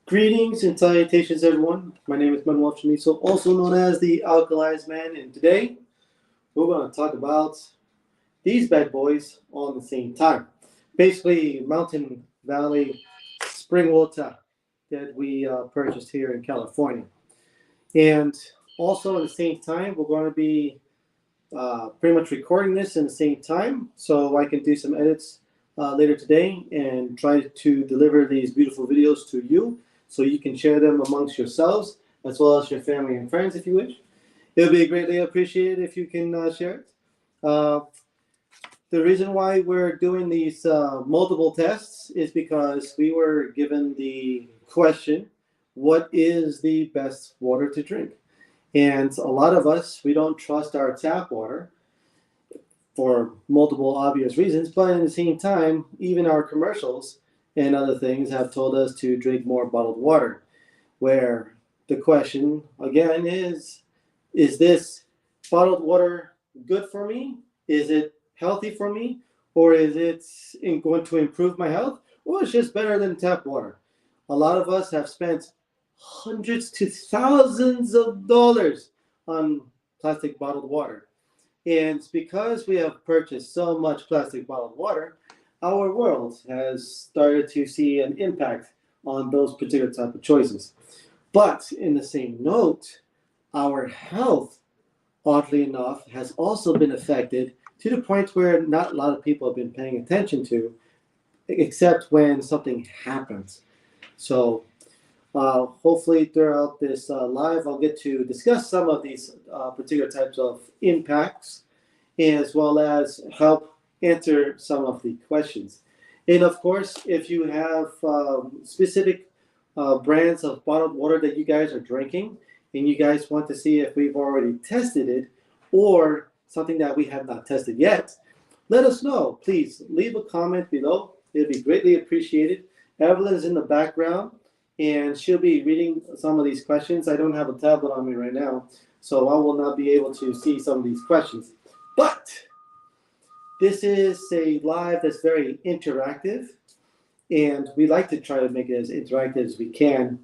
Greetings and salutations, everyone. My name is Manuel Chamizo, also known as the Alkalized Man, and today we're going to talk about these bad boys all at the same time. Basically, Mountain Valley spring water that we purchased here in California. And also at the same time, we're going to be pretty much recording this in the same time so I can do some edits later today and try to deliver these beautiful videos to you so you can share them amongst yourselves as well as your family and friends if you wish. It would be greatly appreciated if you can share it. The reason why we're doing these multiple tests is because we were given the question, what is the best water to drink? And a lot of us, we don't trust our tap water for multiple obvious reasons, but at the same time, even our commercials and other things have told us to drink more bottled water, where the question again is this bottled water good for me? Is it healthy for me? Or is it going to improve my health? Or it's just better than tap water? A lot of us have spent hundreds to thousands of dollars on plastic bottled water. And because we have purchased so much plastic bottled water, our world has started to see an impact on those particular type of choices. But in the same note, our health, oddly enough, has also been affected to the point where not a lot of people have been paying attention to, except when something happens. So hopefully throughout this live, I'll get to discuss some of these particular types of impacts, as well as help answer some of the questions. And of course, if you have specific brands of bottled water that you guys are drinking, and you guys want to see if we've already tested it, or something that we have not tested yet, let us know. Please leave a comment below. It'd be greatly appreciated. Evelyn's in the background, and she'll be reading some of these questions. I don't have a tablet on me right now, so I will not be able to see some of these questions. But this is a live that's very interactive, and we like to try to make it as interactive as we can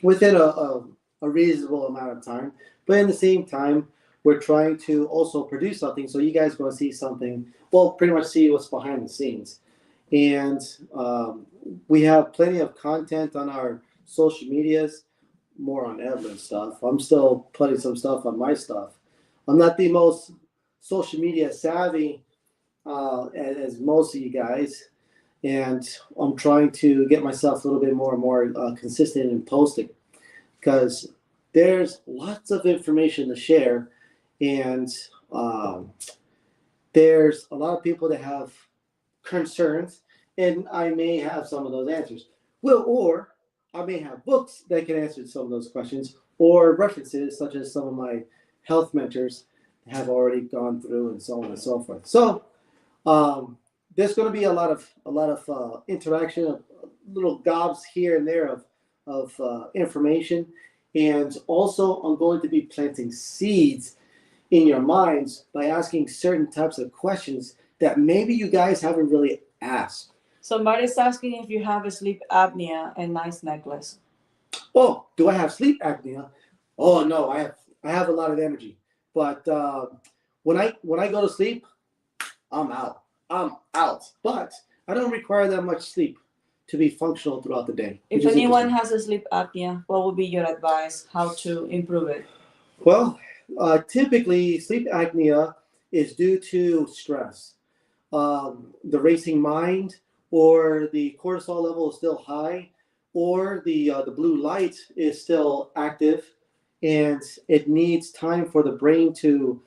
within a reasonable amount of time. But at the same time, we're trying to also produce something so you guys are going to see something, well, pretty much see what's behind the scenes. And we have plenty of content on our social medias, more on Evelyn's stuff. I'm still putting some stuff on my stuff. I'm not the most social media savvy as most of you guys, and I'm trying to get myself a little bit more and more consistent in posting, because there's lots of information to share, and there's a lot of people that have concerns, and I may have some of those answers. Well, or I may have books that can answer some of those questions, or references such as some of my health mentors have already gone through, and so on and so forth. So there's going to be a lot of interaction, little gobs here and there of information, and also I'm going to be planting seeds in your minds by asking certain types of questions that maybe you guys haven't really asked. Somebody's asking if you have a sleep apnea and nice necklace. Oh, do I have sleep apnea? Oh no, I have a lot of energy, but when I go to sleep, I'm out. But I don't require that much sleep to be functional throughout the day. If anyone has a sleep apnea, what would be your advice? How to improve it? Well, typically sleep apnea is due to stress. The racing mind, or the cortisol level is still high, or the blue light is still active, and it needs time for the brain to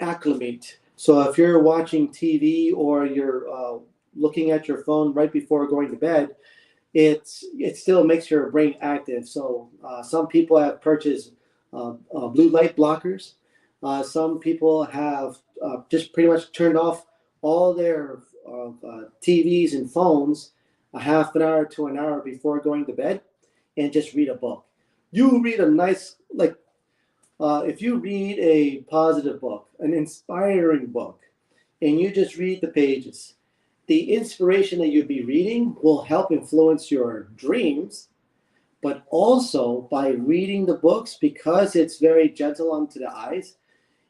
acclimate. So if you're watching TV or you're looking at your phone right before going to bed, it still makes your brain active. So some people have purchased blue light blockers. Some people have just pretty much turned off all their TVs and phones a half an hour to an hour before going to bed, and just read a book. You read a nice, if you read a positive book, an inspiring book, and you just read the pages, the inspiration that you'd be reading will help influence your dreams, but also by reading the books, because it's very gentle onto the eyes,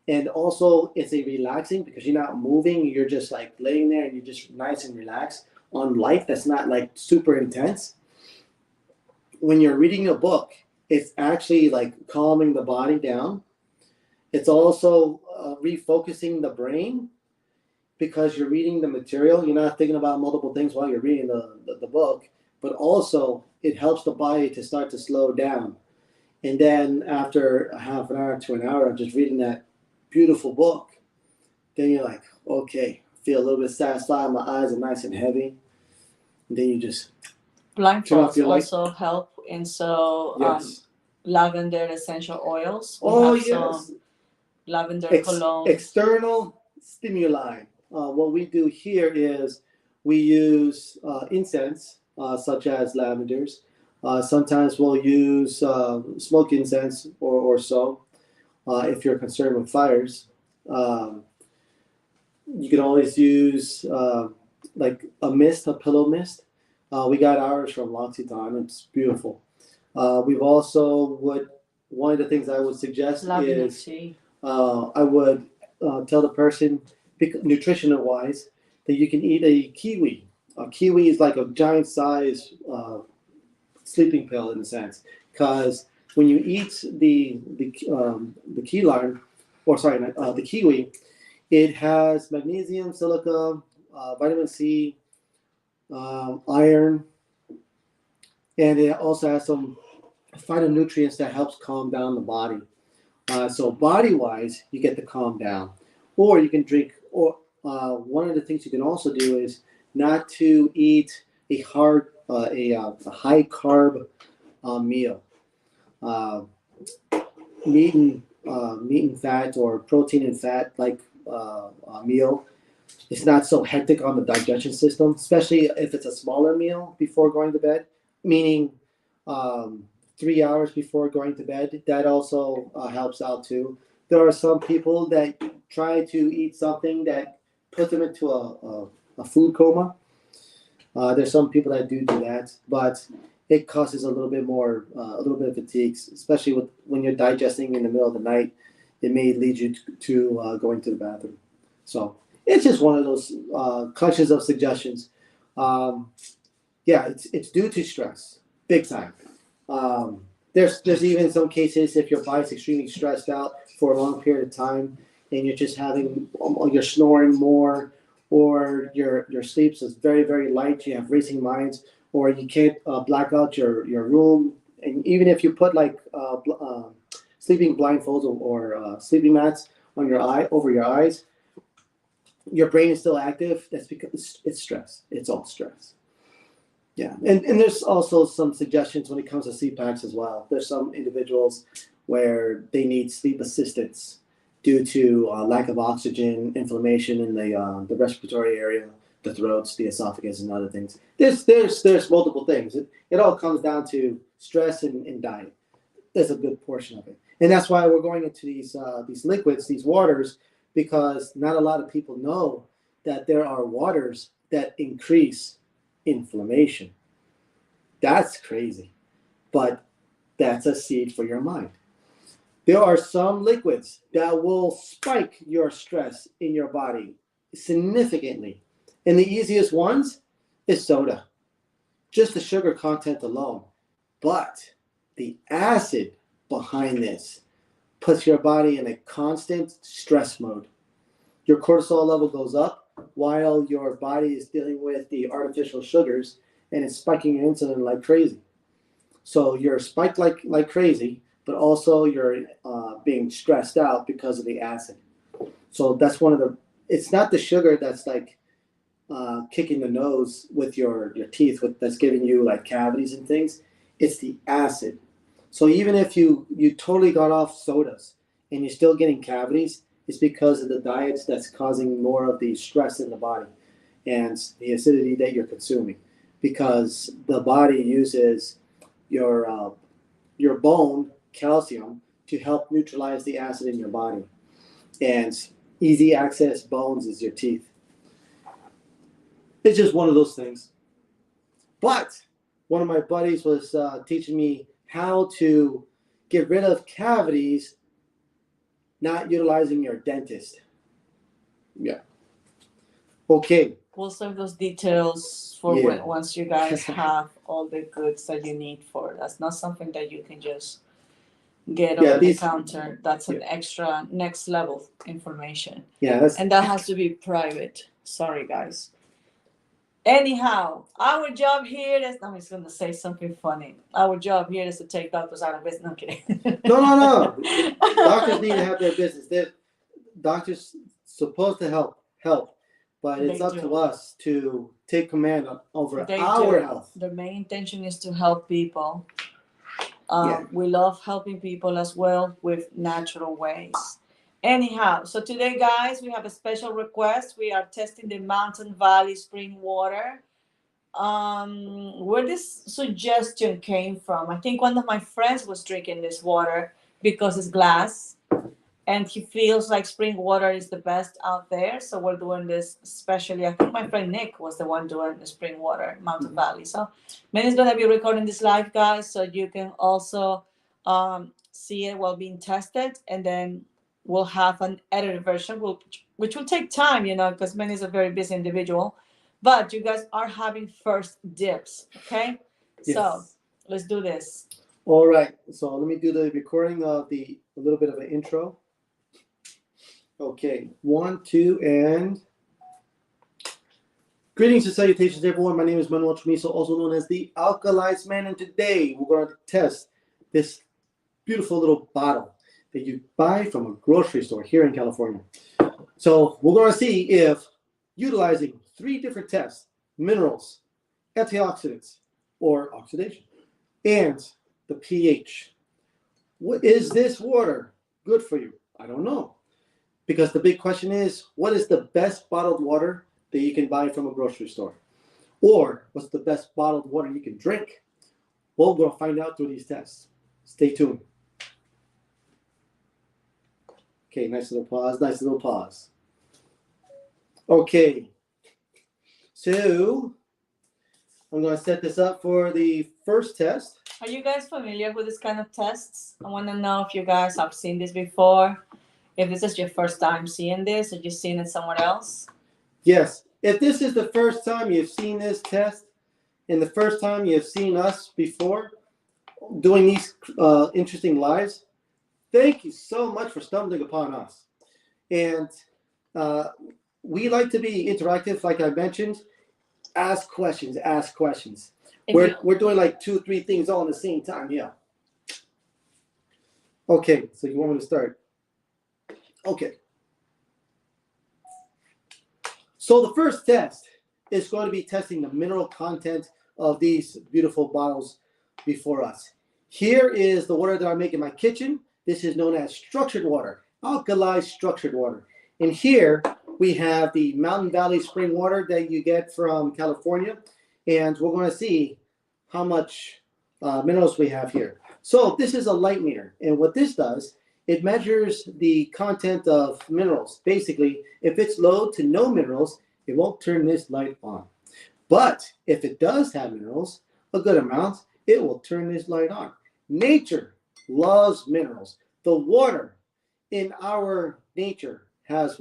and also it's a relaxing because you're not moving, you're just like laying there and you're just nice and relaxed on light that's not like super intense. When you're reading a book, it's actually like calming the body down. It's also refocusing the brain because you're reading the material. You're not thinking about multiple things while you're reading the book, but also it helps the body to start to slow down. And then after a half an hour to an hour of just reading that beautiful book, then you're like, okay, feel a little bit satisfied. My eyes are nice and heavy. And then you just turn off Blindfolds your light. also help, and so Yes. lavender essential oils. We Oh, have yes. some lavender cologne. External stimuli. What we do here is we use incense, such as lavenders. Sometimes we'll use smoke incense or so, if you're concerned with fires. You can always use like a mist, a pillow mist. We got ours from L'Occitane. It's beautiful. We've also one of the things I would suggest Lavender is tea. I would tell the person, nutritional wise, that you can eat a kiwi. A kiwi is like a giant size sleeping pill in a sense, because when you eat the key lime, or sorry, the kiwi, it has magnesium, silica, vitamin C, iron, and it also has some phytonutrients that helps calm down the body. So body-wise, you get to calm down, or you can drink. Or one of the things you can also do is not to eat a high carb meal. Meat and fat, or protein and fat like meal. It's not so hectic on the digestion system, especially if it's a smaller meal before going to bed, meaning 3 hours before going to bed. That also helps out too. There are some people that try to eat something that puts them into a food coma. There's some people that do that, but it causes a little bit of fatigue, especially when you're digesting in the middle of the night. It may lead you to going to the bathroom. So it's just one of those collections of suggestions. Yeah, it's due to stress, big time. There's even some cases if your body's extremely stressed out for a long period of time, and you're just you're snoring more, or your sleep is very very light. You have racing minds, or you can't black out your room. And even if you put like sleeping blindfolds or sleeping mats on over your eyes, your brain is still active. That's because it's stress. It's all stress. Yeah, and there's also some suggestions when it comes to CPAPs as well. There's some individuals where they need sleep assistance due to lack of oxygen, inflammation in the respiratory area, the throats, the esophagus, and other things. There's multiple things. It all comes down to stress and diet. There's a good portion of it, and that's why we're going into these liquids, these waters, because not a lot of people know that there are waters that increase inflammation. That's crazy, but that's a seed for your mind. There are some liquids that will spike your stress in your body significantly, and the easiest ones is soda, just the sugar content alone. But the acid behind this puts your body in a constant stress mode. Your cortisol level goes up while your body is dealing with the artificial sugars, and it's spiking your insulin like crazy. So you're spiked like crazy, but also you're being stressed out because of the acid. So that's one of the. It's not the sugar that's like kicking the nose with your teeth, that's giving you like cavities and things. It's the acid. So even if you totally got off sodas and you're still getting cavities, it's because of the diets that's causing more of the stress in the body and the acidity that you're consuming. Because the body uses your bone calcium to help neutralize the acid in your body. And easy access bones is your teeth. It's just one of those things. But one of my buddies was teaching me how to get rid of cavities not utilizing your dentist. Yeah. Okay. We'll save those details for Yeah. once you guys have all the goods that you need for it. That's not something that you can just get Yeah, over these- the counter. That's an extra next level information. Yeah, that's And that has to be private. Sorry, guys. Anyhow, our job here is, I'm just going to say something funny. Our job here is to take doctors out of business. No, I'm kidding. no. Doctors need to have their business. Doctors supposed to help, but it's They up do. to us to take command over They our do. health. The main intention is to help people. Yeah. We love helping people as well with natural ways. Anyhow, so today, guys, we have a special request. We are testing the Mountain Valley spring water. Where this suggestion came from, I think one of my friends was drinking this water because it's glass, and he feels like spring water is the best out there. So we're doing this especially. I think my friend Nick was the one doing the spring water, Mountain Valley. So Manny's gonna be recording this live, guys, so you can also see it while being tested, and then we'll have an edited version, which will take time, because Manny's a very busy individual. But you guys are having first dibs, okay? Yes. So let's do this. All right. So let me do the recording of a little bit of an intro. Okay, 1, 2, and greetings and salutations, everyone. My name is Manuel Chamizo, also known as the Alkalized Man, and today we're going to test this beautiful little bottle that you buy from a grocery store here in California. So we're going to see if utilizing 3 different tests: minerals, antioxidants, or oxidation, and the pH. Is this water good for you? I don't know. Because the big question is, what is the best bottled water that you can buy from a grocery store? Or what's the best bottled water you can drink? Well, we're going to find out through these tests. Stay tuned. Okay, nice little pause. Okay. So, I'm going to set this up for the first test. Are you guys familiar with this kind of tests? I want to know if you guys have seen this before. If this is your first time seeing this, or you've seen it somewhere else? Yes. If this is the first time you've seen this test, and the first time you've seen us before doing these interesting lives, thank you so much for stumbling upon us. And we like to be interactive, like I mentioned. Ask questions. We're doing like 2, 3 things all at the same time. Yeah. Okay, so you want me to start? Okay. So the first test is going to be testing the mineral content of these beautiful bottles before us. Here is the water that I make in my kitchen. This is known as structured water, alkalized structured water. And here we have the Mountain Valley spring water that you get from California. And we're going to see how much minerals we have here. So this is a light meter. And what this does, it measures the content of minerals. Basically, if it's low to no minerals, it won't turn this light on. But if it does have minerals, a good amount, it will turn this light on. Nature loves minerals. The water in our nature has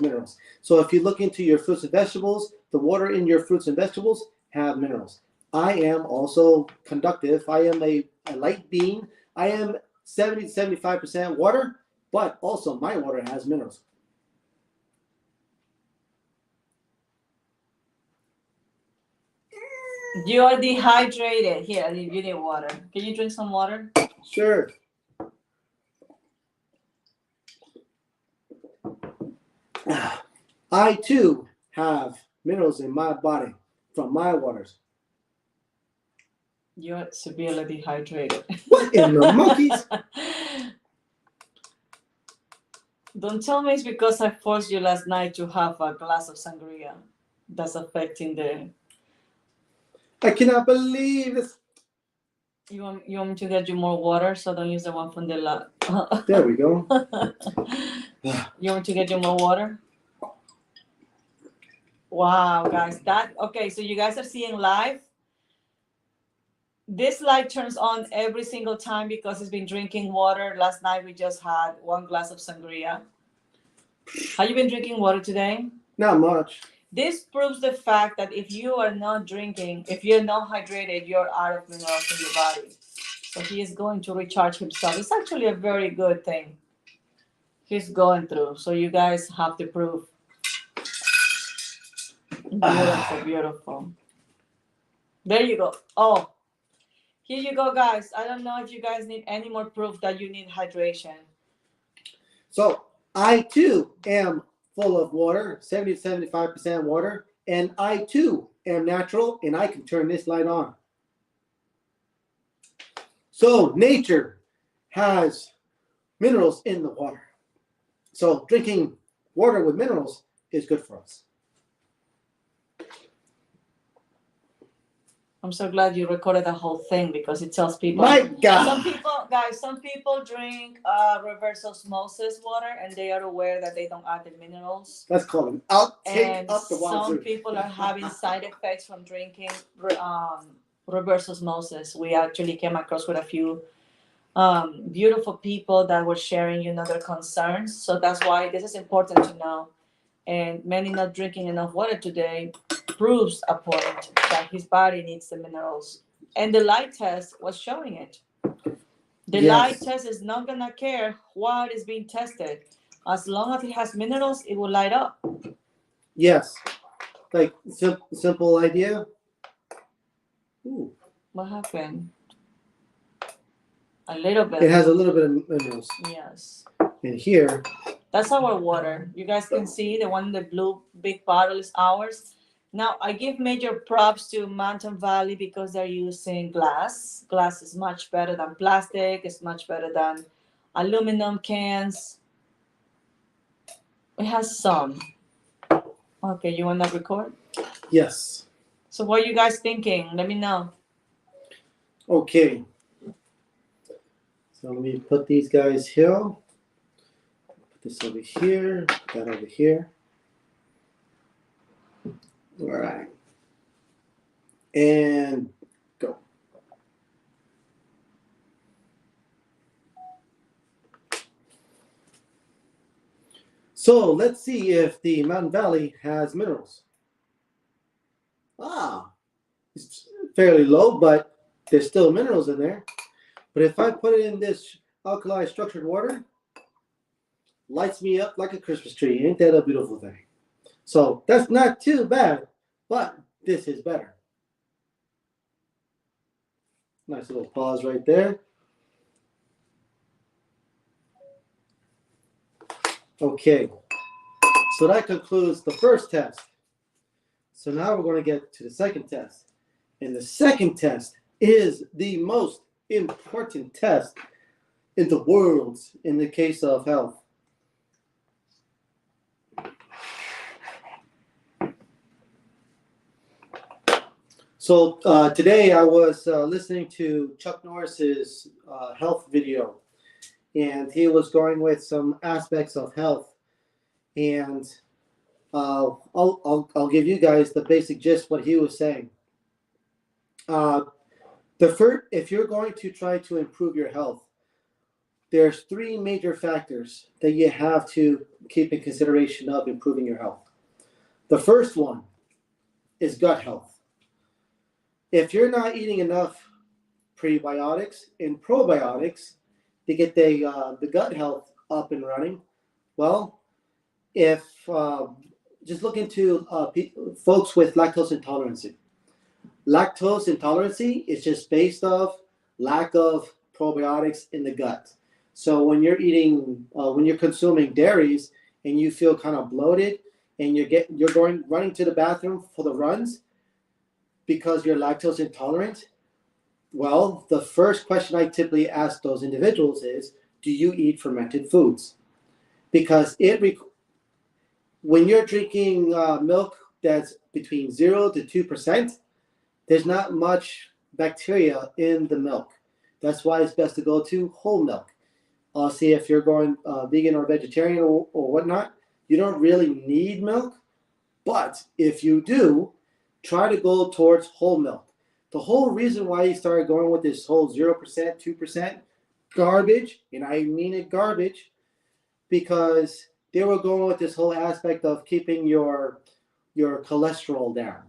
minerals. So if you look into your fruits and vegetables, the water in your fruits and vegetables have minerals. I am also conductive. I am a light being. I am 70 to 75% water, but also my water has minerals. You are dehydrated. Here, you need water. Can you drink some water? Sure. I too have minerals in my body from my waters. You're severely dehydrated. What in the monkeys? Don't tell me it's because I forced you last night to have a glass of sangria. That's affecting the... I cannot believe this. You want me to get you more water, so don't use the one from the lab. There we go. You want me to get you more water? Wow, guys, okay, so you guys are seeing live. This light turns on every single time because it's been drinking water. Last night we just had 1 glass of sangria. Have you been drinking water today? Not much. This proves the fact that if you are not drinking, if you're not hydrated, you're out of minerals in your body. So he is going to recharge himself. It's actually a very good thing he's going through. So you guys have the proof. Beautiful, beautiful. There you go. Oh, here you go, guys. I don't know if you guys need any more proof that you need hydration. So I too am full of water, 70 to 75% water, and I too am natural, and I can turn this light on. So nature has minerals in the water. So drinking water with minerals is good for us. I'm so glad you recorded the whole thing because it tells people. My God. Some people drink reverse osmosis water and they are aware that they don't add the minerals. Let's call them outtake And up the wazoo. some people are having side effects from drinking reverse osmosis. We actually came across with a few beautiful people that were sharing, their concerns. So that's why this is important to know. And many not drinking enough water today proves a point that his body needs the minerals. And the light test was showing it. The light test is not gonna care what is being tested. As long as it has minerals, it will light up. Yes. Like simple idea. Ooh. What happened? A little bit. It has a little bit of minerals. Yes. And here. That's our water. You guys can see the one in the blue big bottle is ours. Now, I give major props to Mountain Valley because they're using glass. Glass is much better than plastic. It's much better than aluminum cans. It has some. Okay, you want to record? Yes. So what are you guys thinking? Let me know. Okay. So let me put these guys here. Put this over here. Put that over here. All right. And go. So let's see if the Mountain Valley has minerals. It's fairly low, but there's still minerals in there. But if I put it in this alkali structured water, lights me up like a Christmas tree. Ain't that a beautiful thing? So that's not too bad, but this is better. Nice little pause right there. Okay, so that concludes the first test. So now we're going to get to the second test. And the second test is the most important test in the world in the case of health. So today I was listening to Chuck Norris's health video, and he was going with some aspects of health, and I'll give you guys the basic gist what he was saying. If you're going to try to improve your health, there's 3 major factors that you have to keep in consideration of improving your health. The first one is gut health. If you're not eating enough prebiotics and probiotics to get the gut health up and running, well, if just look into folks with lactose intolerance. Lactose intolerance is just based off lack of probiotics in the gut. So when you're eating, when you're consuming dairies and you feel kind of bloated and you're running to the bathroom for the runs because you're lactose intolerant, well, the first question I typically ask those individuals is, do you eat fermented foods? Because when you're drinking milk that's between 0 to 2%, there's not much bacteria in the milk. That's why it's best to go to whole milk. See, if you're going vegan or vegetarian or whatnot, you don't really need milk, But if you do, try to go towards whole milk. The whole reason why you started going with this whole 0%, 2% garbage, and I mean it garbage, because they were going with this whole aspect of keeping your cholesterol down,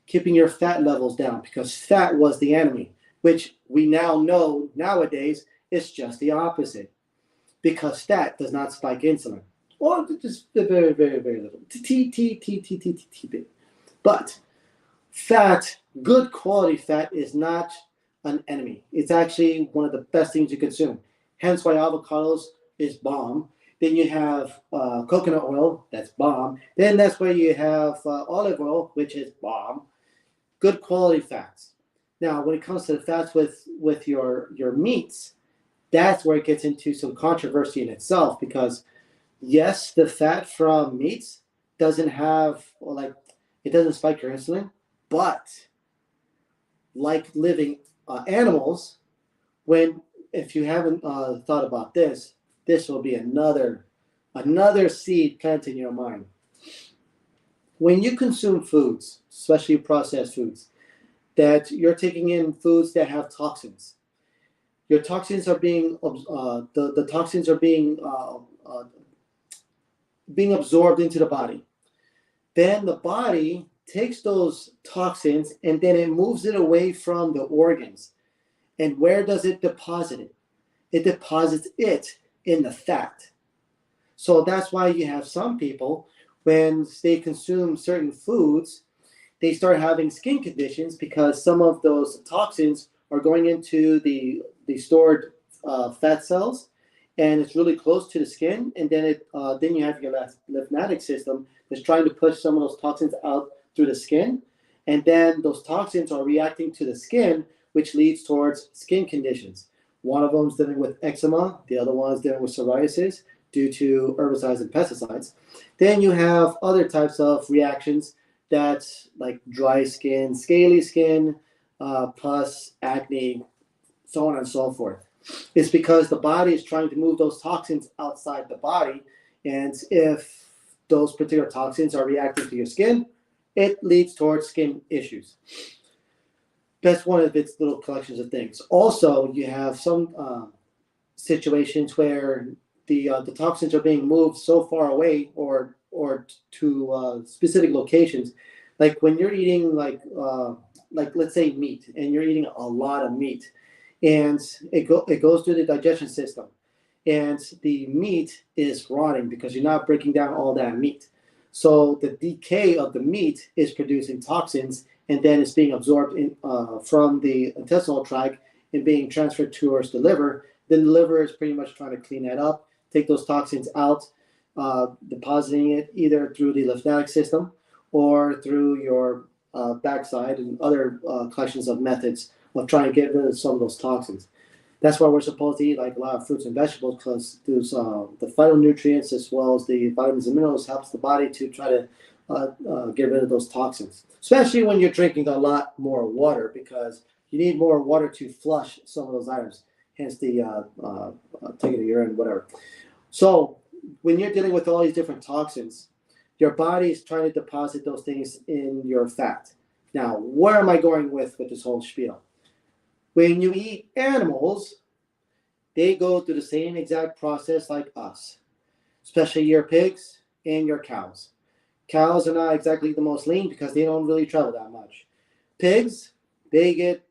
keeping your fat levels down, because fat was the enemy, which we now know nowadays is just the opposite, because fat does not spike insulin, or just very, very, very little, bit. But fat, good quality fat, is not an enemy. It's actually one of the best things you consume. Hence why avocados is bomb. Then you have coconut oil, that's bomb. Then that's where you have olive oil, which is bomb. Good quality fats. Now, when it comes to the fats with your meats, that's where it gets into some controversy in itself, because yes, the fat from meats doesn't have, it doesn't spike your insulin, but like living animals, if you haven't thought about this, this will be another seed planted in your mind. When you consume foods, especially processed foods, that you're taking in foods that have toxins, your toxins are being the toxins are being absorbed into the body. Then the body takes those toxins and then it moves it away from the organs. And where does it deposit it? It deposits it in the fat. So that's why you have some people, when they consume certain foods, they start having skin conditions, because some of those toxins are going into the stored fat cells, and it's really close to the skin, and then then you have your lymphatic system that's trying to push some of those toxins out through the skin, and then those toxins are reacting to the skin, which leads towards skin conditions. One of them is dealing with eczema, the other one is dealing with psoriasis due to herbicides and pesticides. Then you have other types of reactions that's like dry skin, scaly skin, plus acne, so on and so forth. It's because the body is trying to move those toxins outside the body, and if those particular toxins are reacting to your skin, it leads towards skin issues. That's one of its little collections of things. Also, you have some situations where the toxins are being moved so far away or to specific locations. Like when you're eating like let's say meat, and you're eating a lot of meat, and it goes through the digestion system, and the meat is rotting because you're not breaking down all that meat. So the decay of the meat is producing toxins, and then it's being absorbed from the intestinal tract and being transferred towards the liver. Then the liver is pretty much trying to clean that up, take those toxins out, depositing it either through the lymphatic system or through your backside, and other collections of methods of trying to get rid of some of those toxins. That's why we're supposed to eat like a lot of fruits and vegetables, because those the phytonutrients as well as the vitamins and minerals helps the body to try to get rid of those toxins. Especially when you're drinking a lot more water, because you need more water to flush some of those items. Hence the taking the urine, whatever. So when you're dealing with all these different toxins, your body is trying to deposit those things in your fat. Now, where am I going with this whole spiel? When you eat animals, they go through the same exact process like us, especially your pigs and your cows. Cows are not exactly the most lean because they don't really travel that much. Pigs, they get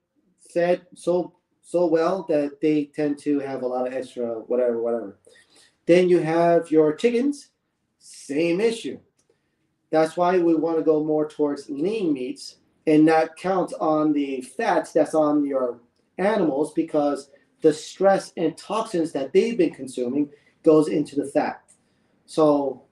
fed so well that they tend to have a lot of extra whatever. Then you have your chickens, same issue. That's why we want to go more towards lean meats and not count on the fats that's on your animals, because the stress and toxins that they've been consuming goes into the fat. So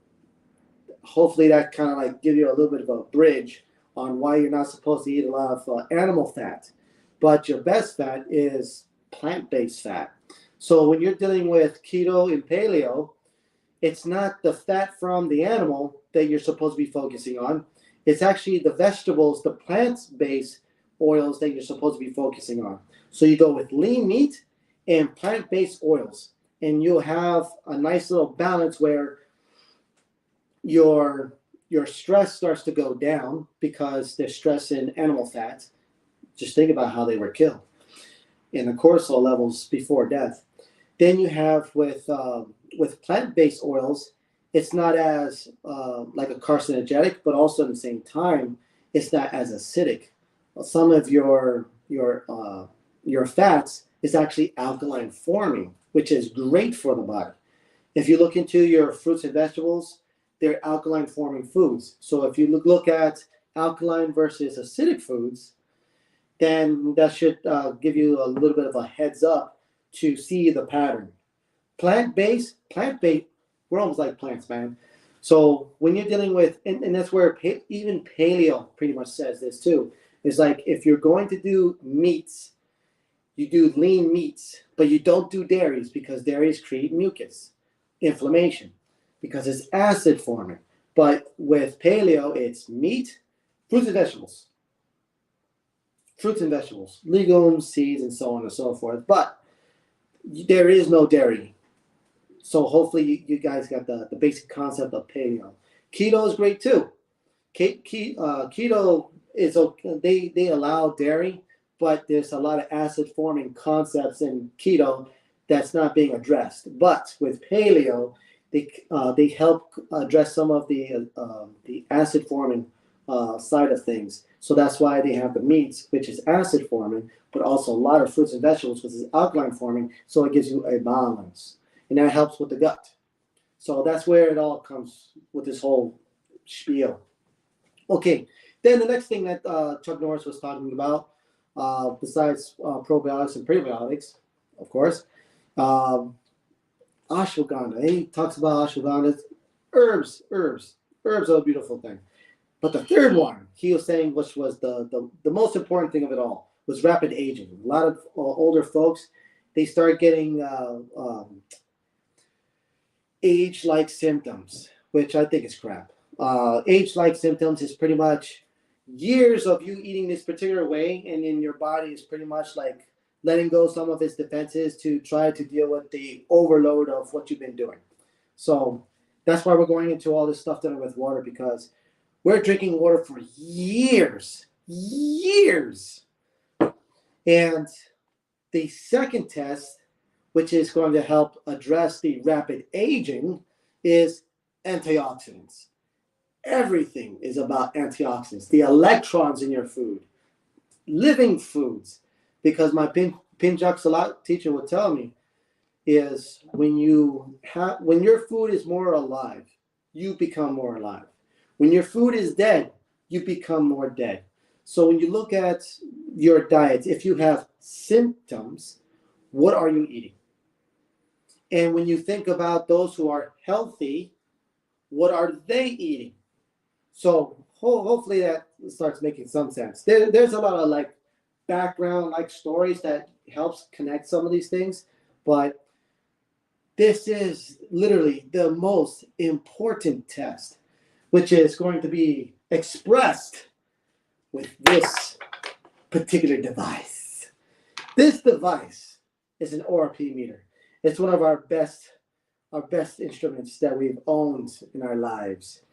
hopefully that kind of like give you a little bit of a bridge on why you're not supposed to eat a lot of animal fat. But your best fat is plant-based fat. So when you're dealing with keto and paleo, it's not the fat from the animal that you're supposed to be focusing on. It's actually the vegetables, the plant-based oils that you're supposed to be focusing on. So you go with lean meat and plant-based oils, and you'll have a nice little balance where your your stress starts to go down because there's stress in animal fat. Just think about how they were killed and the cortisol levels before death. Then you have with plant-based oils, it's not as like a carcinogenic, but also at the same time, it's not as acidic. Some of your fats is actually alkaline forming, which is great for the body. If you look into your fruits and vegetables, they're alkaline forming foods. So if you look at alkaline versus acidic foods, then that should give you a little bit of a heads up to see the pattern. Plant-based, we're almost like plants, man. So when you're dealing with, and that's where even paleo pretty much says this too, is like if you're going to do meats, you do lean meats, but you don't do dairies because dairies create mucus, inflammation, because it's acid forming. But with paleo, it's meat, fruits and vegetables, legumes, seeds, and so on and so forth. But there is no dairy. So hopefully you guys got the basic concept of paleo. Keto is great too. Keto is okay. They allow dairy, but there's a lot of acid forming concepts in keto that's not being addressed. But with paleo, they help address some of the acid forming side of things. So that's why they have the meats, which is acid forming, but also a lot of fruits and vegetables, which is alkaline forming. So it gives you a balance, and that helps with the gut. So that's where it all comes with this whole spiel. Okay, then the next thing that Chuck Norris was talking about, besides probiotics and prebiotics, of course, ashwagandha. He talks about ashwagandha, herbs are a beautiful thing. But the third one he was saying, which was the most important thing of it all, was rapid aging. A lot of older folks, they start getting age-like symptoms, which I think is crap. Age-like symptoms is pretty much years of you eating this particular way, and then your body is pretty much like letting go some of its defenses to try to deal with the overload of what you've been doing. So that's why we're going into all this stuff dealing with water, because we're drinking water for years. And the second test, which is going to help address the rapid aging, is antioxidants. Everything is about antioxidants. The electrons in your food, living foods, because my Pinjak teacher would tell me is when your food is more alive, you become more alive. When your food is dead, you become more dead. So when you look at your diet, if you have symptoms, what are you eating? And when you think about those who are healthy, what are they eating? So hopefully that starts making some sense. There's a lot of like background like stories that helps connect some of these things, but this is literally the most important test, which is going to be expressed with this particular device. This device is an ORP meter. It's one of our best instruments that we've owned in our lives.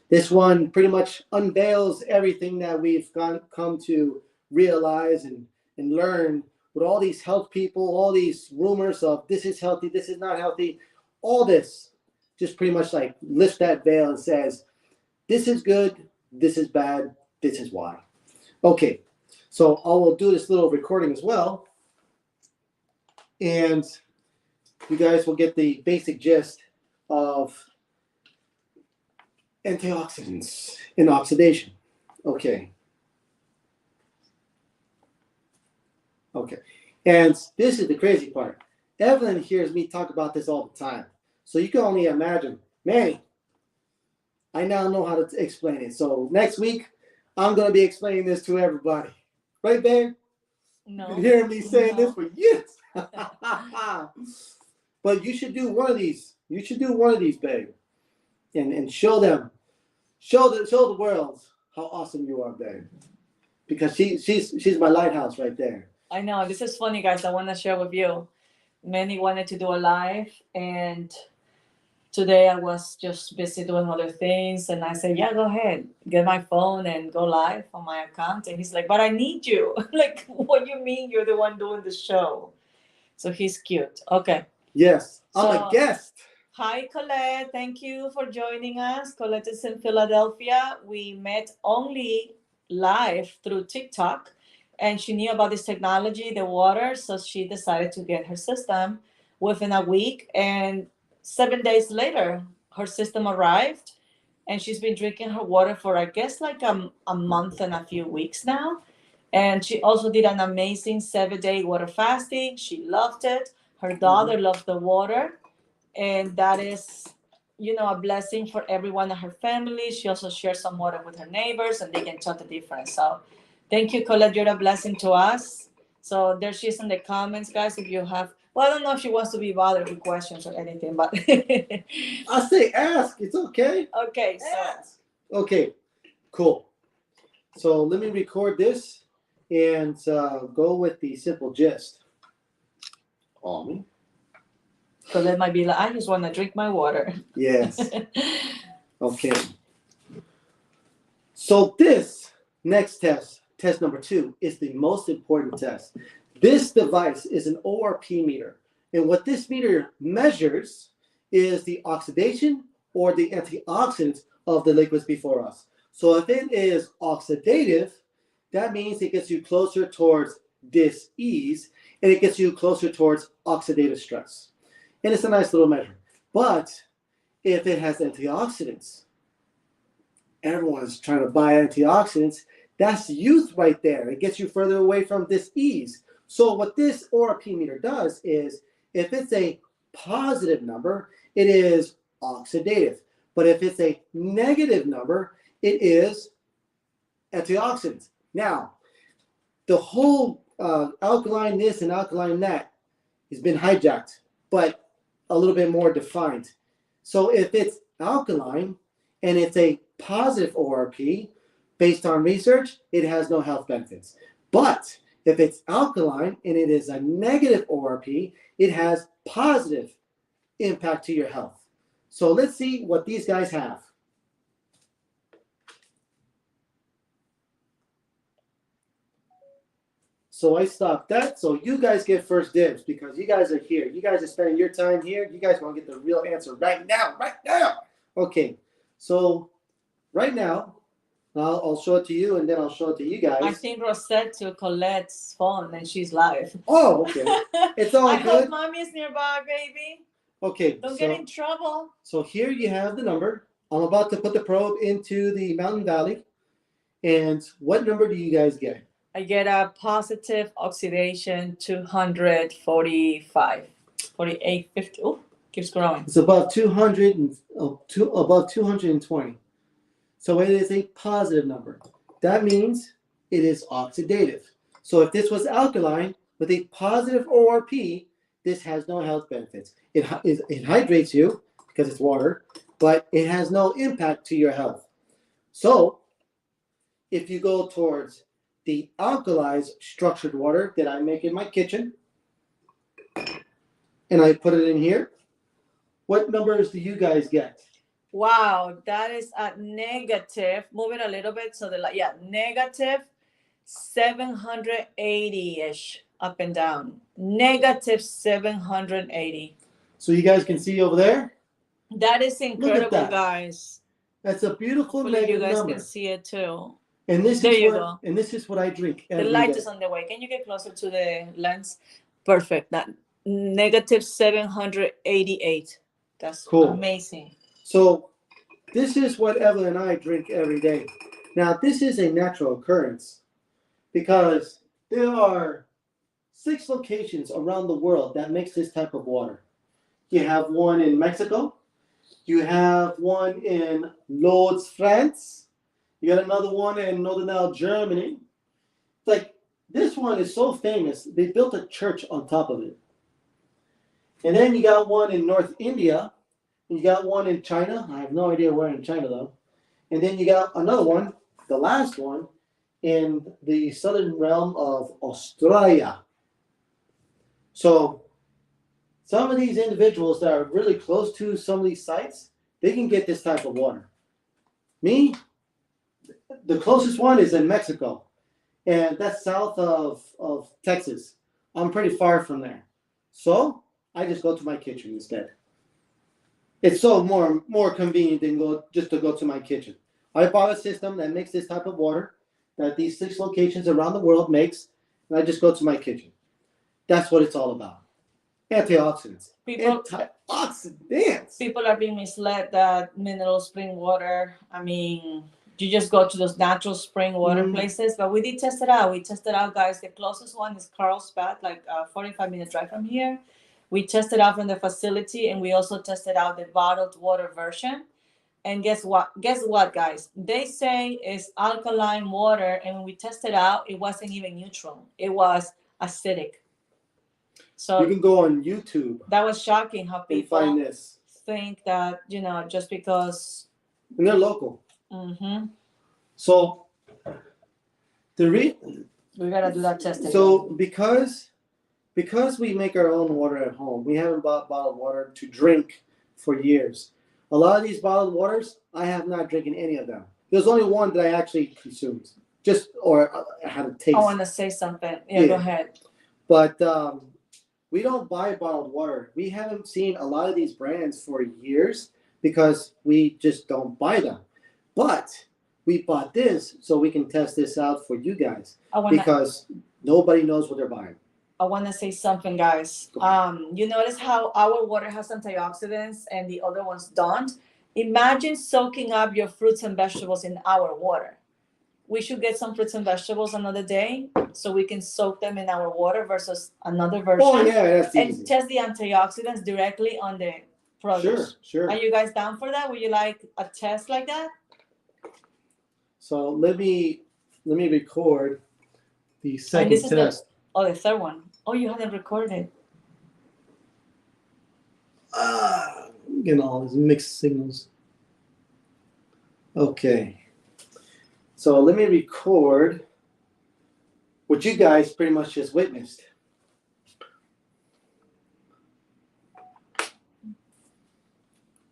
This one pretty much unveils everything that we've come to realize and learn with all these health people, all these rumors of this is healthy, this is not healthy. All this just pretty much like lifts that veil and says, this is good, this is bad, this is why. Okay, so I will do this little recording as well, and you guys will get the basic gist of antioxidants in oxidation. Okay. And this is the crazy part. Evelyn hears me talk about this all the time. So you can only imagine, Manny, I now know how to explain it. So next week, I'm going to be explaining this to everybody. Right, babe? No. You've been hearing me saying this for years. But you should do one of these. You should do one of these, babe. And show them. Show the world how awesome you are, babe. Because she's my lighthouse right there. I know. This is funny, guys. I want to share with you. Manny wanted to do a live, and today I was just busy doing other things, and I said, "Yeah, go ahead, get my phone and go live on my account." And he's like, "But I need you." Like, what do you mean you're the one doing the show? So he's cute. Okay. Yes, I'm a So, guest. hi, Colette. Thank you for joining us. Colette is in Philadelphia. We met only live through TikTok, and she knew about this technology, the water, so she decided to get her system within a week. And 7 days later, her system arrived, and she's been drinking her water for, I guess, like a month and a few weeks now. And she also did an amazing 7 day water fasting. She loved it. Her daughter loved the water, and that is, a blessing for everyone in her family. She also shares some water with her neighbors, and they can tell the difference. So thank you, Colette. You're a blessing to us. So there she is in the comments, guys. If you have, well, I don't know if she wants to be bothered with questions or anything, but I say ask. It's okay. okay. So Ask. Okay, cool. So let me record this and go with the simple gist. On. Colette might be like, I just want to drink my water. Yes. Okay. So this next test number 2, is the most important test. This device is an ORP meter. And what this meter measures is the oxidation or the antioxidants of the liquids before us. So if it is oxidative, that means it gets you closer towards dis-ease, and it gets you closer towards oxidative stress. And it's a nice little measure. But if it has antioxidants, everyone's trying to buy antioxidants, that's youth right there. It gets you further away from dis-ease. So what this ORP meter does is, if it's a positive number, it is oxidative. But if it's a negative number, it is antioxidants. Now, the whole alkaline this and alkaline that has been hijacked, but a little bit more defined. So if it's alkaline and it's a positive ORP, based on research, it has no health benefits. But if it's alkaline and it is a negative ORP, it has positive impact to your health. So let's see what these guys have. So I stopped that. So you guys get first dibs because you guys are here. You guys are spending your time here. You guys want to get the real answer right now, right now. Okay, so right now, I'll show it to you and then I'll show it to you guys. I think Rosette to Colette's phone and she's live. Oh, okay. It's all I good. hope mommy is nearby, baby. Okay. Don't get in trouble. So here you have the number. I'm about to put the probe into the Mountain Valley. And what number do you guys get? I get a positive oxidation 245, 48, 50. Oh, keeps growing. It's above 200 and above 220. So it is a positive number. That means it is oxidative. So if this was alkaline with a positive ORP, this has no health benefits. It hydrates you because it's water, but it has no impact to your health. So if you go towards the alkalized structured water that I make in my kitchen, and I put it in here, what numbers do you guys get? Wow, that is a negative. Move it a little bit so negative 780-ish up and down. Negative 780. So you guys can see over there? That is incredible, that. guys. That's a beautiful Hopefully negative you guys number. can see it too. And this There is you what go. And this is what I drink every The light day. is on the way. Can you get closer to the lens? Perfect. That negative 788. That's cool. Amazing. So this is what Evelyn and I drink every day. Now this is a natural occurrence because there are 6 locations around the world that makes this type of water. You have one in Mexico. You have one in Lourdes, France. You got another one in Northern Germany. It's like, this one is so famous, they built a church on top of it. And then you got one in North India. You got one in China. I have no idea where in China, though. And then you got another one, the last one, in the southern realm of Australia. So some of these individuals that are really close to some of these sites, they can get this type of water. Me, the closest one is in Mexico, and that's south of Texas. I'm pretty far from there. So I just go to my kitchen instead. It's so more convenient than to go to my kitchen. I bought a system that makes this type of water that these 6 locations around the world makes, and I just go to my kitchen. That's what it's all about. Antioxidants. Antioxidants. People are being misled that mineral spring water, I mean, you just go to those natural spring water places, but we did test it out. We tested out, guys. The closest one is Carlsbad, like a 45-minute drive from here. We tested out from the facility, and we also tested out the bottled water version. And guess what? Guess what, guys? They say it's alkaline water, and when we tested out, it wasn't even neutral. It was acidic. So you can go on YouTube. That was shocking how people find this. Think that, just because. And they're local. Mm-hmm. So we gotta do that test again. So because we make our own water at home, we haven't bought bottled water to drink for years. A lot of these bottled waters, I have not drinking any of them. There's only one that I actually consumed, or had a taste. I want to say something. Yeah, go ahead. But we don't buy bottled water. We haven't seen a lot of these brands for years because we just don't buy them. But we bought this so we can test this out for you guys because nobody knows what they're buying. I want to say something, guys. You notice how our water has antioxidants and the other ones don't? Imagine soaking up your fruits and vegetables in our water. We should get some fruits and vegetables another day so we can soak them in our water versus another version. Oh, yeah, that's easy. And test the antioxidants directly on the produce. Sure. Are you guys down for that? Would you like a test like that? So let me record the second test. The third one. Oh, you haven't recorded. I'm getting all these mixed signals. Okay. So let me record what you guys pretty much just witnessed.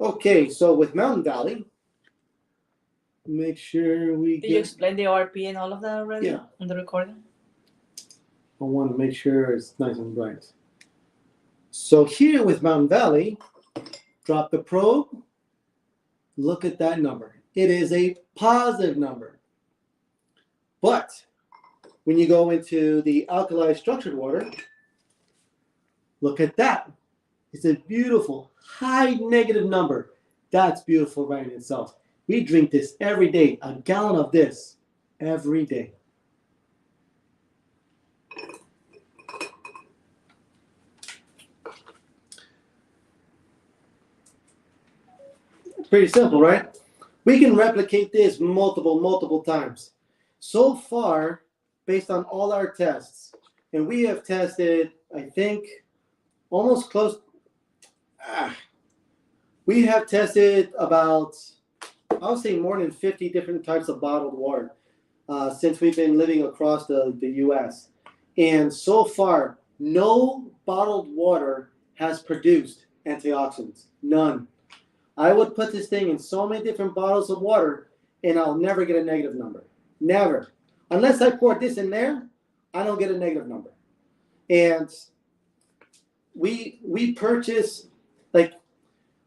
Okay, so with Mountain Valley, make sure we Did you explain the ORP and all of that already? Yeah. On the recording? I want to make sure it's nice and bright. So here with Mountain Valley, drop the probe. Look at that number. It is a positive number. But when you go into the alkali structured water, look at that. It's a beautiful high negative number. That's beautiful right in itself. We drink this every day, a gallon of this every day. Pretty simple, right? We can replicate this multiple times. So far, based on all our tests, and we have tested, I think, almost close. We have tested about, I would say, more than 50 different types of bottled water since we've been living across the U.S. And so far, no bottled water has produced antioxidants. None. I would put this thing in so many different bottles of water, and I'll never get a negative number. Never. Unless I pour this in there, I don't get a negative number. And we purchase, like,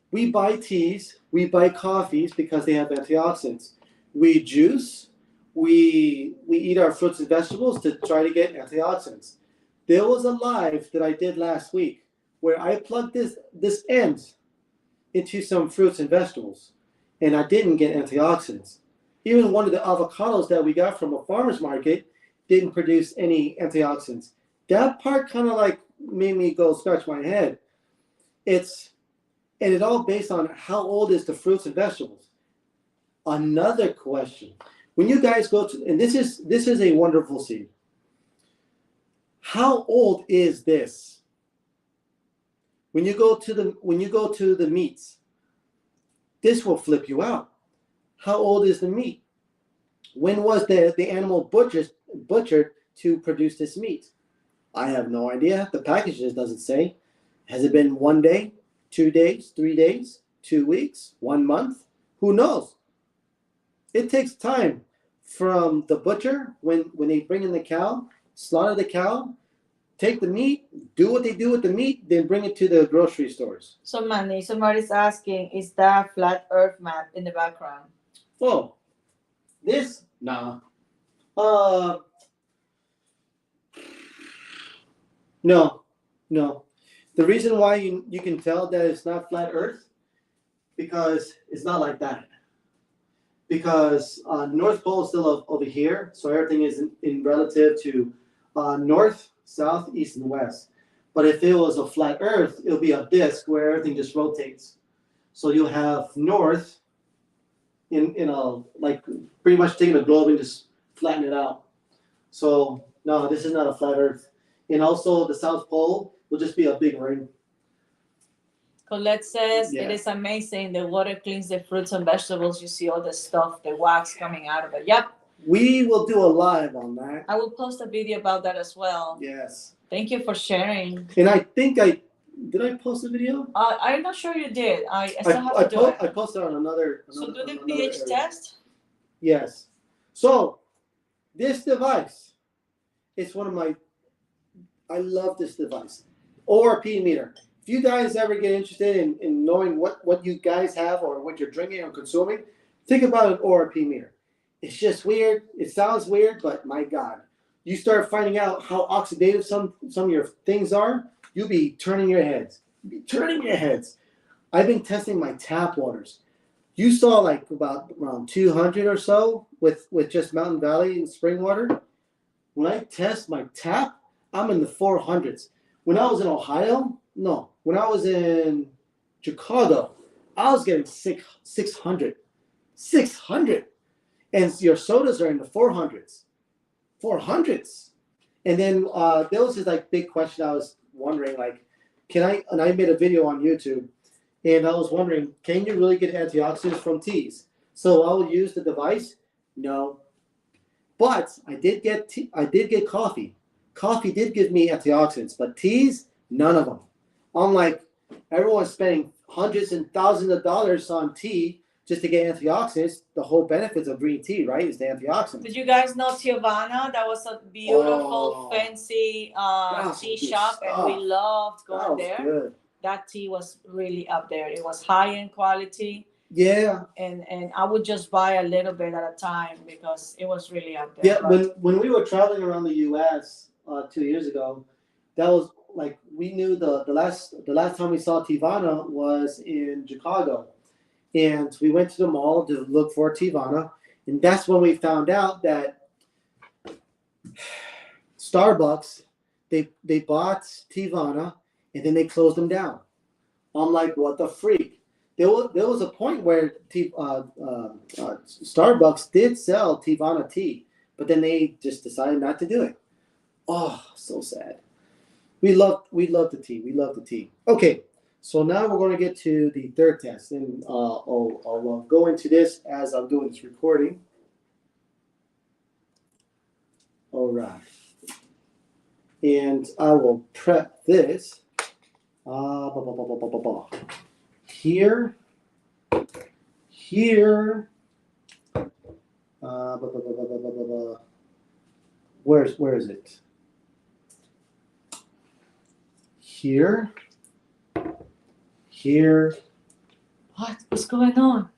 we buy teas, we buy coffees because they have antioxidants. We juice, we eat our fruits and vegetables to try to get antioxidants. There was a live that I did last week where I plugged this end into some fruits and vegetables, and I didn't get antioxidants. Even one of the avocados that we got from a farmer's market didn't produce any antioxidants. That part kind of like made me go scratch my head. And it all based on how old is the fruits and vegetables. Another question: when you guys go to, and this is a wonderful seed. How old is this? When you go to the meats, this will flip you out. How old is the meat? When was the animal butchered to produce this meat? I have no idea. The package just doesn't say. Has it been 1 day, 2 days, 3 days, 2 weeks, 1 month? Who knows? It takes time from the butcher when they bring in the cow, slaughter the cow, take the meat, do what they do with the meat, then bring it to the grocery stores. So Manny, somebody's asking, is that flat Earth map in the background? Oh, this? Nah. Uh, no, no. The reason why you can tell that it's not flat Earth because it's not like that. Because North Pole is still over here, so everything is in relative to north, south, east, and west. But if it was a flat Earth, it'll be a disk where everything just rotates. So you'll have north in a like pretty much taking a globe and just flatten it out. So no, this is not a flat Earth. And also the South Pole will just be a big ring. Colette says Yeah. it is amazing. The water cleans the fruits and vegetables. You see all the stuff, the wax coming out of it. Yep. We will do a live on that. I will post a video about that as well. Yes. Thank you for sharing. And I think I post a video? I'm not sure you did. I still have to do it. I posted on another. So do the another pH area. test. Yes. So this device is one of my. I love this device. ORP meter. If you guys ever get interested in knowing what you guys have or what you're drinking or consuming, think about an ORP meter. It's just weird. It sounds weird, but my God, you start finding out how oxidative some of your things are, you'll be turning your heads. You'll be turning your heads. I've been testing my tap waters. You saw like about around 200 or so with just Mountain Valley and spring water. When I test my tap, I'm in the 400s. When I was in Ohio, no. When I was in Chicago, I was getting 600. 600. And your sodas are in the 400s. 400s. And then there was this like big question I was wondering, like, and I made a video on YouTube, and I was wondering, can you really get antioxidants from teas? So I will use the device? No. But I did get coffee. Coffee did give me antioxidants, but teas, none of them. I'm like, everyone's spending hundreds and thousands of dollars on tea just to get antioxidants. The whole benefits of green tea, right, is the antioxidants. Did you guys know Tijuana? That was a beautiful, fancy tea shop, and we loved going there. Good. That tea was really up there. It was high in quality. Yeah. And I would just buy a little bit at a time because it was really up there. Yeah, when we were traveling around the U.S. 2 years ago, that was like we knew the last time we saw Teavana was in Chicago, and we went to the mall to look for Teavana, and that's when we found out that Starbucks they bought Teavana and then they closed them down. I'm like, what the freak? There was a point where Starbucks did sell Teavana tea, but then they just decided not to do it. Oh, so sad. We love the tea. We love the tea. Okay, so now we're going to get to the third test, and I'll go into this as I'm doing this recording. All right, and I will prep this. Here. Where is it? Here. What's going on?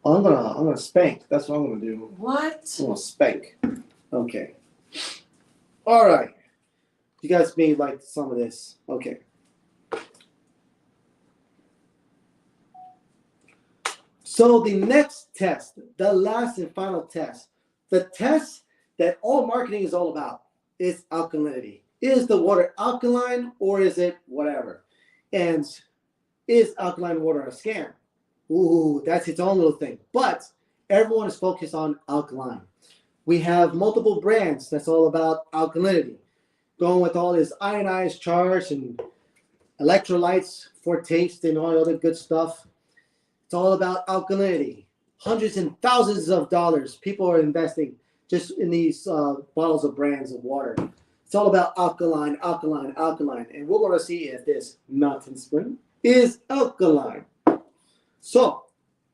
I'm gonna spank. That's what I'm gonna do. What? I'm gonna spank. Okay. All right. You guys may like some of this. Okay. So the next test, the last and final test, the test that all marketing is all about is alkalinity. Is the water alkaline or is it whatever? And is alkaline water a scam? Ooh, that's its own little thing. But everyone is focused on alkaline. We have multiple brands that's all about alkalinity. Going with all this ionized charge and electrolytes for taste and all the other good stuff. It's all about alkalinity. Hundreds and thousands of dollars people are investing just in these bottles of brands of water. It's all about alkaline, alkaline, alkaline. And we're going to see if this mountain spring is alkaline. So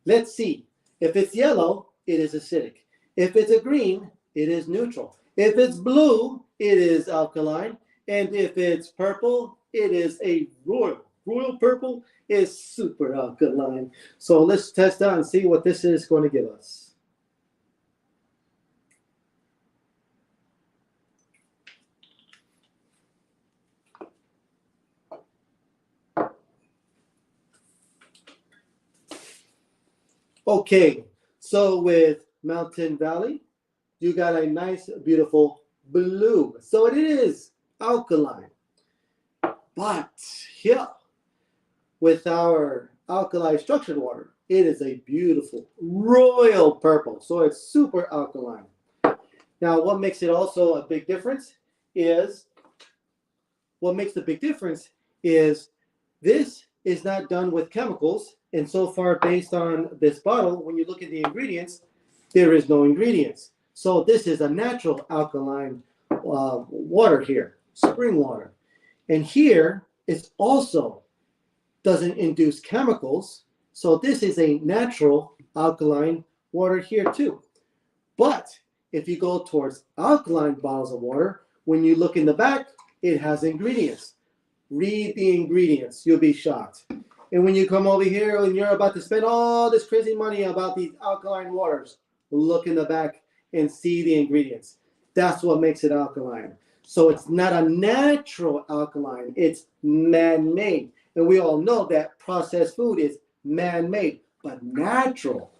let's see. If it's yellow, it is acidic. If it's a green, it is neutral. If it's blue, it is alkaline. And if it's purple, it is a royal. Royal purple is super alkaline. So let's test out and see what this is going to give us. Okay, so with Mountain Valley, you got a nice, beautiful blue. So it is alkaline. But here, with our alkali structured water, it is a beautiful royal purple. So it's super alkaline. Now, what makes it also a big difference is, this is not done with chemicals. And so far, based on this bottle, when you look at the ingredients, there is no ingredients. So this is a natural alkaline water here, spring water. And here, it also doesn't induce chemicals. So this is a natural alkaline water here too. But if you go towards alkaline bottles of water, when you look in the back, it has ingredients. Read the ingredients, you'll be shocked. And when you come over here and you're about to spend all this crazy money about these alkaline waters, look in the back and see the ingredients. That's what makes it alkaline. So it's not a natural alkaline, it's man-made. And we all know that processed food is man-made, but natural.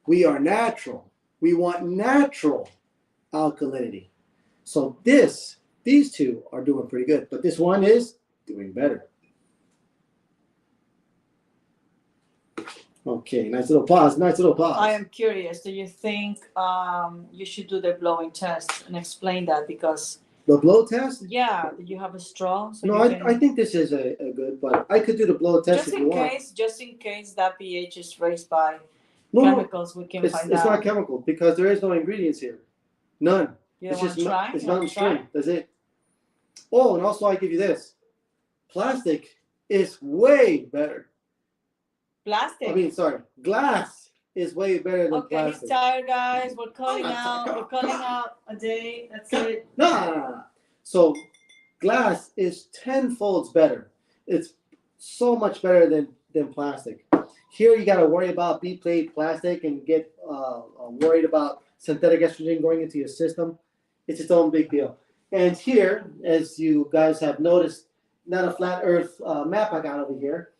We are natural. We want natural alkalinity. So these two are doing pretty good, but this one is doing better. Okay, nice little pause, nice little pause. I am curious. Do you think you should do the blowing test and explain that? Because the blow test? Yeah, do you have a straw? So no, I think this is a good, but I could do the blow test if you want. Just in case that pH is raised by chemicals, we can find out. It's not chemical because there is no ingredients here. None. You want to try? It's mountain spring. That's it. Oh, and also I give you this. Plastic is way better. Plastic? Glass is way better than plastic. Okay, he's tired, guys. We're calling out a day. That's it. No. So glass is 10 folds better. It's so much better than plastic. Here you got to worry about B-plate plastic and get worried about synthetic estrogen going into your system. It's its own big deal. And here, as you guys have noticed, not a flat earth map I got over here,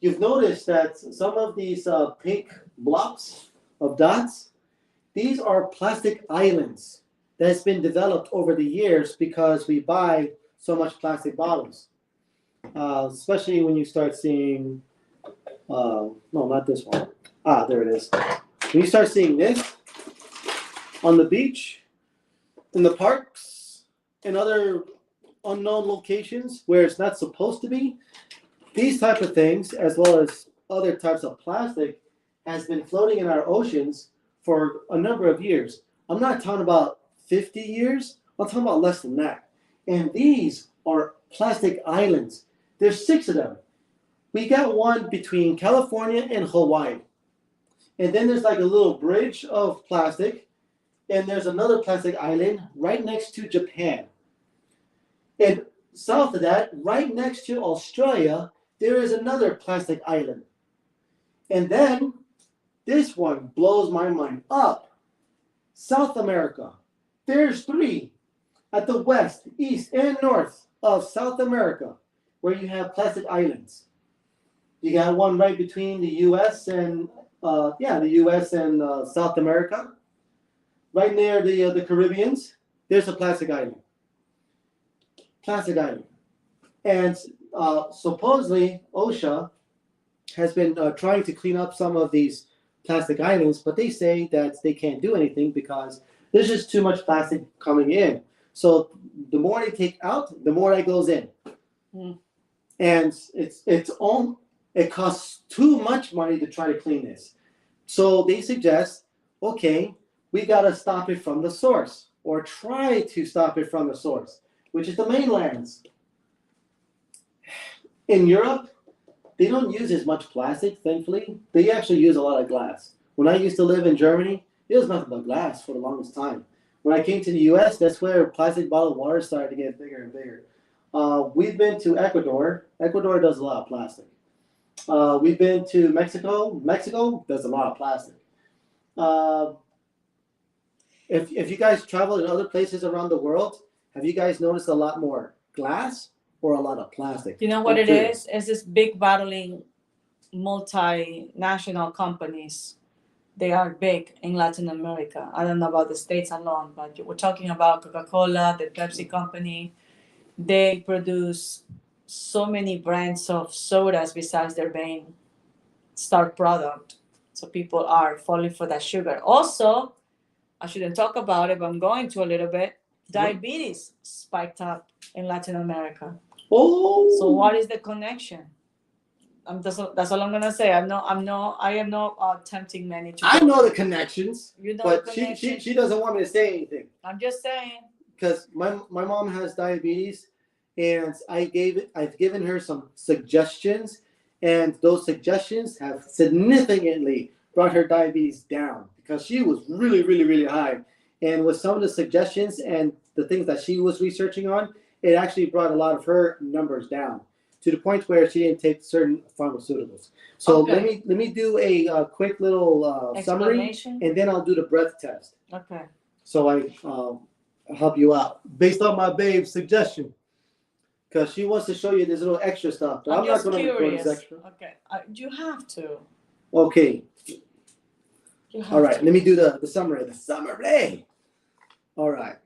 you've noticed that some of these pink blobs of dots, these are plastic islands that's been developed over the years because we buy so much plastic bottles. Especially when you start seeing, no, not this one. There it is. When you start seeing this on the beach, in the parks, and other unknown locations where it's not supposed to be, these type of things, as well as other types of plastic, has been floating in our oceans for a number of years. I'm not talking about 50 years. I'm talking about less than that. And these are plastic islands. There's 6 of them. We got one between California and Hawaii. And then there's like a little bridge of plastic. And there's another plastic island right next to Japan. And south of that, right next to Australia, there is another plastic island. And then this one blows my mind up. South America. There's 3 at the west, east, and north of South America where you have plastic islands. You got one right between the U.S. and South America. Right near the Caribbeans, there's a plastic island. Plastic island. And supposedly OSHA has been trying to clean up some of these plastic islands, but they say that they can't do anything because there's just too much plastic coming in. So the more they take out, the more that goes in. And it costs too much money to try to clean this. So they suggest, okay, we got to stop it from the source. or try to stop it from the source, which is the mainlands. In Europe, they don't use as much plastic, thankfully. They actually use a lot of glass. When I used to live in Germany, it was nothing but glass for the longest time. When I came to the US, that's where plastic bottled water started to get bigger and bigger. We've been to Ecuador. Ecuador does a lot of plastic. We've been to Mexico. Mexico does a lot of plastic. Uh, if you guys travel in other places around the world, have you guys noticed a lot more glass or a lot of plastic? You know what I'm it curious. is? It's this big bottling multinational companies. They are big in Latin America. I don't know about the States alone, but we're talking about Coca-Cola, the Pepsi company. They produce so many brands of sodas besides their main star product. So people are falling for that sugar. Also, I shouldn't talk about it, but I'm going to a little bit. Diabetes spiked up in Latin America. Oh, So what is the connection? That's all I'm gonna say. I am not tempting many to. I go. know the connections, You know but the she connection. doesn't want me to say anything I'm just saying. because my mom has diabetes, and I've given her some suggestions, and those suggestions have significantly brought her diabetes down because she was really high, and with some of the suggestions and the things that she was researching on, it actually brought a lot of her numbers down to the point where she didn't take certain pharmaceuticals. So Okay. let me do a quick little summary, Explanation. and then I'll do the breath test. Okay. So I help you out based on my babe's suggestion, because she wants to show you this little extra stuff. But I'm I'm not just going to record curious. this extra. Okay. You have to. Okay. You have All right. to. Let me do the summary. The summary. All right.